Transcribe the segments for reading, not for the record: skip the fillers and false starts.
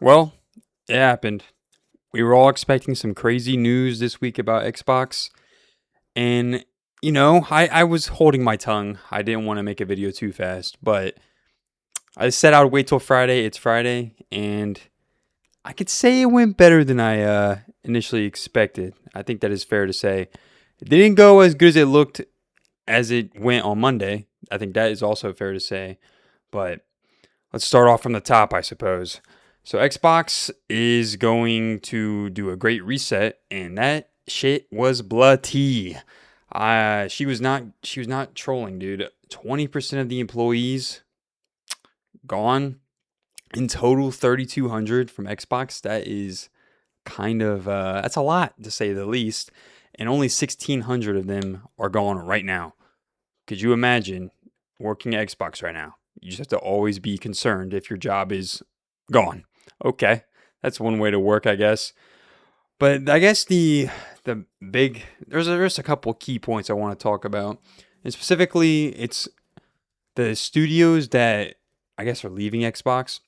Well, it happened. We were all expecting some crazy news this week about Xbox. And, I was holding my tongue. I didn't want to make a video too fast, but I said I would wait till Friday. It's Friday. And I could say it went better than I initially expected. I think that is fair to say. It didn't go as good as it looked as it went on Monday. I think that is also fair to say. But let's start off from the top, I suppose. So Xbox is going to do a great reset, and that shit was bloody. She was not trolling, dude. 20% of the employees gone. In total, 3,200 from Xbox. That is kind of that's a lot to say the least. And only 1,600 of them are gone right now. Could you imagine working at Xbox right now? You just have to always be concerned if your job is gone. Okay, that's one way to work, I guess. But I guess the big there's a couple key points I want to talk about, and specifically, it's the studios that I guess are leaving Xbox.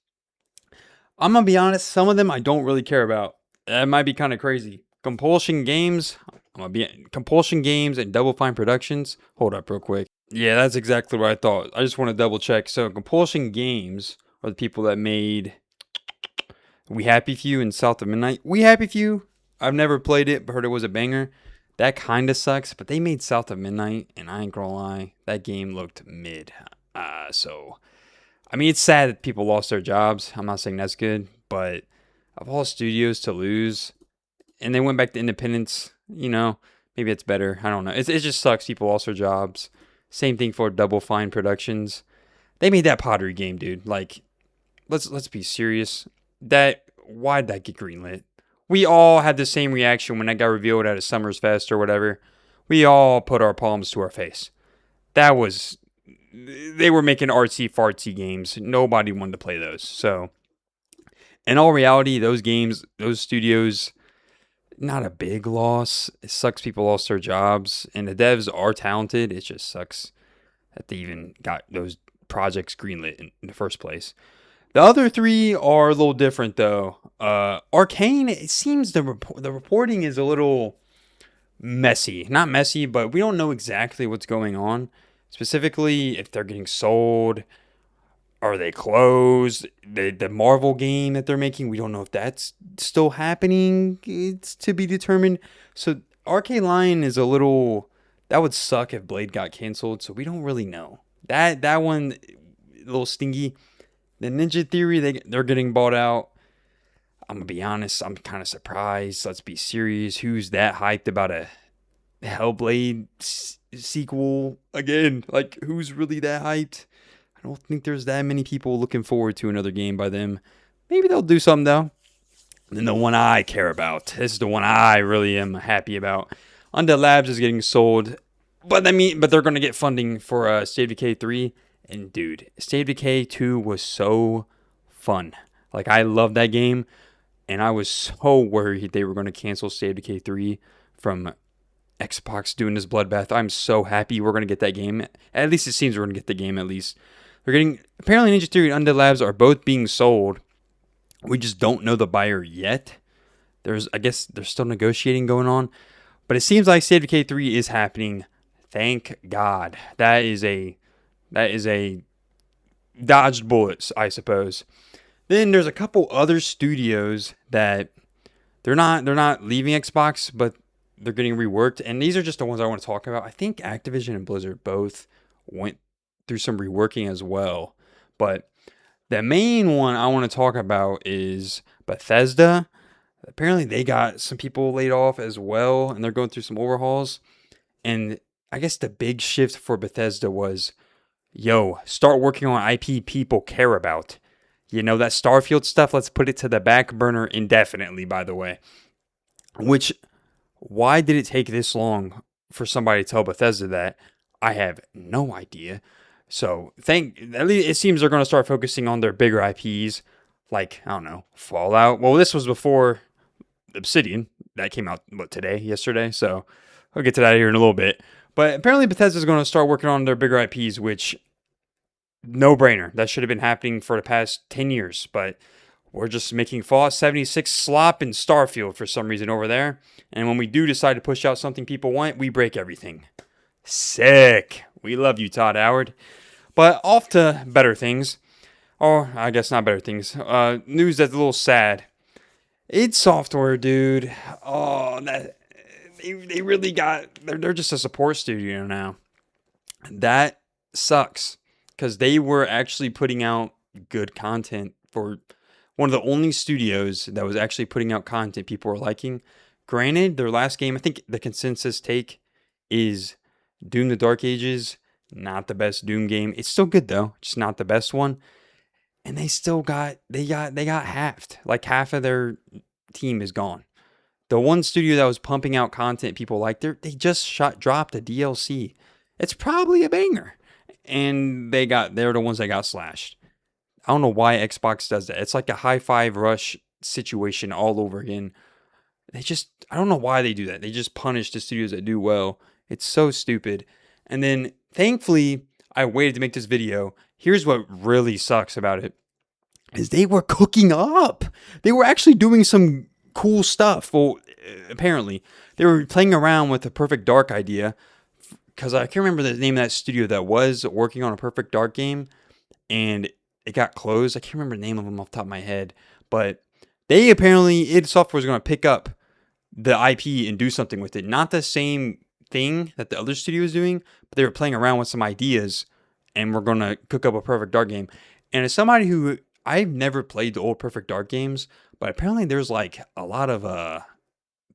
I'm gonna be honest, some of them I don't really care about. That might be kind of crazy. Compulsion Games and Double Fine Productions. Hold up, real quick. Yeah, that's exactly what I thought. I just want to double check. So, Compulsion Games are the people that made We Happy Few and South of Midnight. We Happy Few, I've never played it, but heard it was a banger. That kind of sucks, but they made South of Midnight, and I ain't gonna lie, that game looked mid. So, I mean, it's sad that people lost their jobs. I'm not saying that's good, but of all studios to lose, and they went back to independence, maybe it's better. I don't know. It just sucks people lost their jobs. Same thing for Double Fine Productions. They made that pottery game, dude. Like, let's be serious. Why'd that get greenlit? We all had the same reaction when that got revealed at a Summers Fest or whatever. We all put our palms to our face. They were making artsy fartsy games. Nobody wanted to play those. So, in all reality, those studios, not a big loss. It sucks people lost their jobs, and the devs are talented. It just sucks that they even got those projects greenlit in the first place. The other three are a little different, though. Arcane, it seems the reporting is a little messy. Not messy, but we don't know exactly what's going on. Specifically, if they're getting sold, are they closed? The Marvel game that they're making, we don't know if that's still happening. It's to be determined. So Arcane Lion is a little. That would suck if Blade got canceled. So we don't really know. That one, a little stingy. The Ninja Theory, they're getting bought out. I'm gonna be honest, I'm kind of surprised. Let's be serious. Who's that hyped about a Hellblade sequel again? Like, who's really that hyped? I don't think there's that many people looking forward to another game by them. Maybe they'll do something though. And then the one I care about. This is the one I really am happy about. Undead Labs is getting sold, but they're gonna get funding for State of Decay 3. And dude, State of Decay 2 was so fun. Like, I love that game, and I was so worried they were going to cancel State of Decay 3 from Xbox doing this bloodbath. I'm so happy we're going to get that game. At least it seems we're going to get the game at least. Apparently Ninja Theory and Undead Labs are both being sold. We just don't know the buyer yet. I guess there's still negotiating going on. But it seems like State of Decay 3 is happening. Thank God. That is a dodged bullets, I suppose. Then there's a couple other studios that they're not leaving Xbox, but they're getting reworked. And these are just the ones I want to talk about. I think Activision and Blizzard both went through some reworking as well. But the main one I want to talk about is Bethesda. Apparently they got some people laid off as well, and they're going through some overhauls. And I guess the big shift for Bethesda was, start working on IP people care about. That Starfield stuff, let's put it to the back burner indefinitely, by the way. Why did it take this long for somebody to tell Bethesda that? I have no idea. So, at least it seems they're going to start focusing on their bigger IPs, like, I don't know, Fallout. Well, this was before Obsidian. That came out, yesterday? So, I'll get to that here in a little bit. But apparently Bethesda's going to start working on their bigger IPs, which, no brainer. That should have been happening for the past 10 years. But we're just making Fallout 76 slop and Starfield for some reason over there. And when we do decide to push out something people want, we break everything. Sick. We love you, Todd Howard. But off to better things. Or I guess not better things. News that's a little sad. id Software, dude. Oh, they really got. They're just a support studio now. That sucks because they were actually putting out good content for one of the only studios that was actually putting out content people were liking. Granted, their last game, I think the consensus take is Doom: The Dark Ages. Not the best Doom game. It's still good though, just not the best one. And they still got halved. Like half of their team is gone. The one studio that was pumping out content people like, they just dropped a DLC. It's probably a banger. And they're the ones that got slashed. I don't know why Xbox does that. It's like a high five rush situation all over again. I don't know why they do that. They just punish the studios that do well. It's so stupid. And then thankfully, I waited to make this video. Here's what really sucks about it is they were cooking up. They were actually doing some cool stuff. Well, apparently they were playing around with the Perfect Dark idea because I can't remember the name of that studio that was working on a Perfect Dark game and it got closed. I can't remember the name of them off the top of my head, but they apparently, id Software is going to pick up the IP and do something with it. Not the same thing that the other studio was doing, but they were playing around with some ideas and we're going to cook up a Perfect Dark game. And as somebody who, I've never played the old Perfect Dark games, but apparently there's like a lot of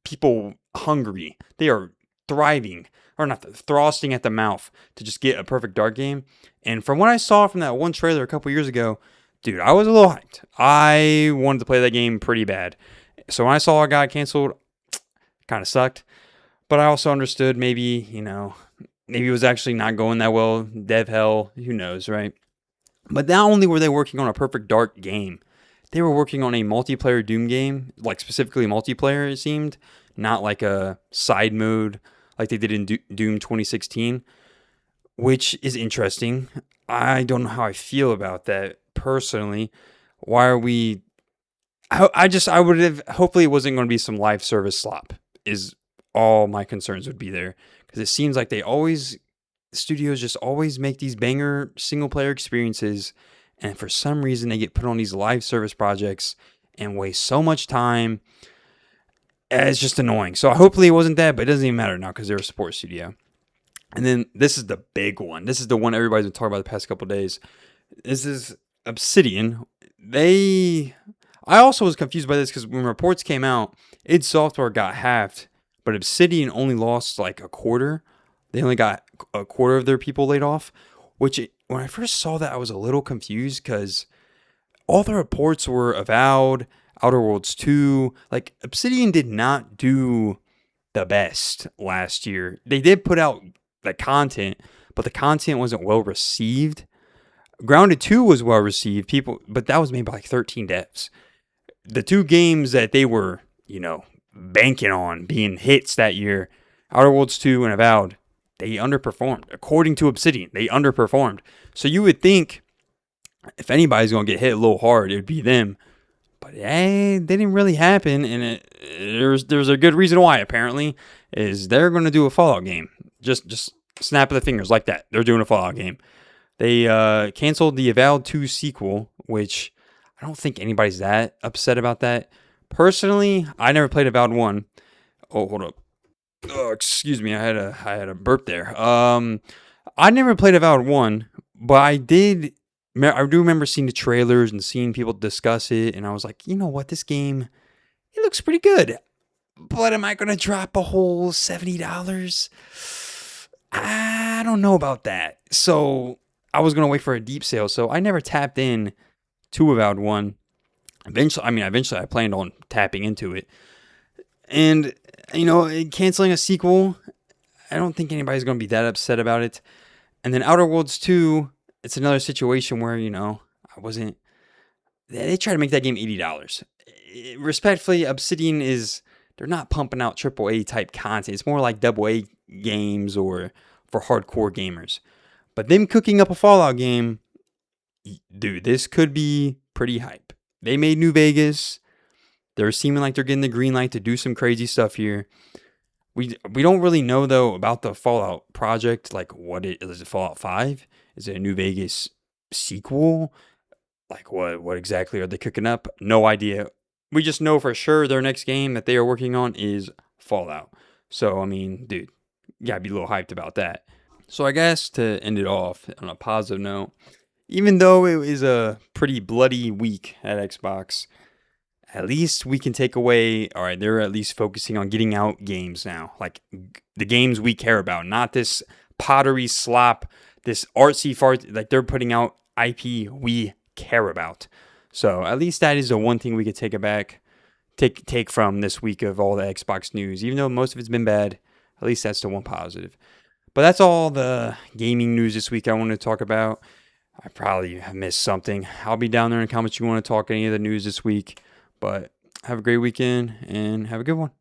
people hungry. They are thriving, or not, thrusting at the mouth to just get a Perfect Dark game. And from what I saw from that one trailer a couple years ago, dude, I was a little hyped. I wanted to play that game pretty bad. So when I saw it got canceled, kind of sucked. But I also understood maybe it was actually not going that well. Dev hell, who knows, right? But not only were they working on a Perfect Dark game, they were working on a multiplayer Doom game, like specifically multiplayer, it seemed, not like a side mode like they did in Doom 2016, which is interesting. I don't know how I feel about that personally. Why are we... I would have... Hopefully it wasn't going to be some live service slop, is all my concerns would be there. Because it seems like studios just always make these banger single player experiences, and for some reason they get put on these live service projects and waste so much time. It's just annoying. So hopefully it wasn't that, but it doesn't even matter now because they're a support studio. And then this is the big one. This is the one everybody's been talking about the past couple of days. This is Obsidian. I also was confused by this because when reports came out, id Software got halved, but Obsidian only lost like a quarter. They only got a quarter of their people laid off, which when I first saw that, I was a little confused because all the reports were Avowed, Outer Worlds 2. Like, Obsidian did not do the best last year. They did put out the content, but the content wasn't well received. Grounded 2 was well received, but that was made by like 13 devs. The two games that they were, banking on being hits that year, Outer Worlds 2 and Avowed, they underperformed. According to Obsidian, they underperformed. So you would think if anybody's going to get hit a little hard, it would be them. But it didn't really happen, and there's a good reason why, apparently, is they're going to do a Fallout game. Just snap of the fingers like that. They're doing a Fallout game. They canceled the Avowed 2 sequel, which I don't think anybody's that upset about that. Personally, I never played Avowed 1. Oh, hold up. Oh, excuse me. I had a burp there. I never played Avowed 1, but I do remember seeing the trailers and seeing people discuss it, and I was like, you know what, this game, it looks pretty good. But am I going to drop a whole $70? I don't know about that. So I was going to wait for a deep sale, so I never tapped in to Avowed 1. Eventually I planned on tapping into it. And, canceling a sequel, I don't think anybody's going to be that upset about it. And then Outer Worlds 2, it's another situation where, they try to make that game $80. Respectfully, Obsidian they're not pumping out AAA type content. It's more like AA games or for hardcore gamers. But them cooking up a Fallout game, dude, this could be pretty hype. they made New Vegas. They're seeming like they're getting the green light to do some crazy stuff here. We don't really know though about the Fallout project. Like, what it is, it Fallout 5? Is it a New Vegas sequel? Like, what exactly are they cooking up? No idea. We just know for sure their next game that they are working on is Fallout. So I mean, dude, you gotta be a little hyped about that. So I guess to end it off on a positive note, even though it was a pretty bloody week at Xbox, at least we can take away, all right, they're at least focusing on getting out games now. Like the games we care about, not this pottery slop, this artsy fart. Like they're putting out IP we care about. So at least that is the one thing we could take from this week of all the Xbox news. Even though most of it's been bad, at least that's the one positive. But that's all the gaming news this week I wanted to talk about. I probably have missed something. I'll be down there in the comments if you want to talk any of the news this week. But have a great weekend and have a good one.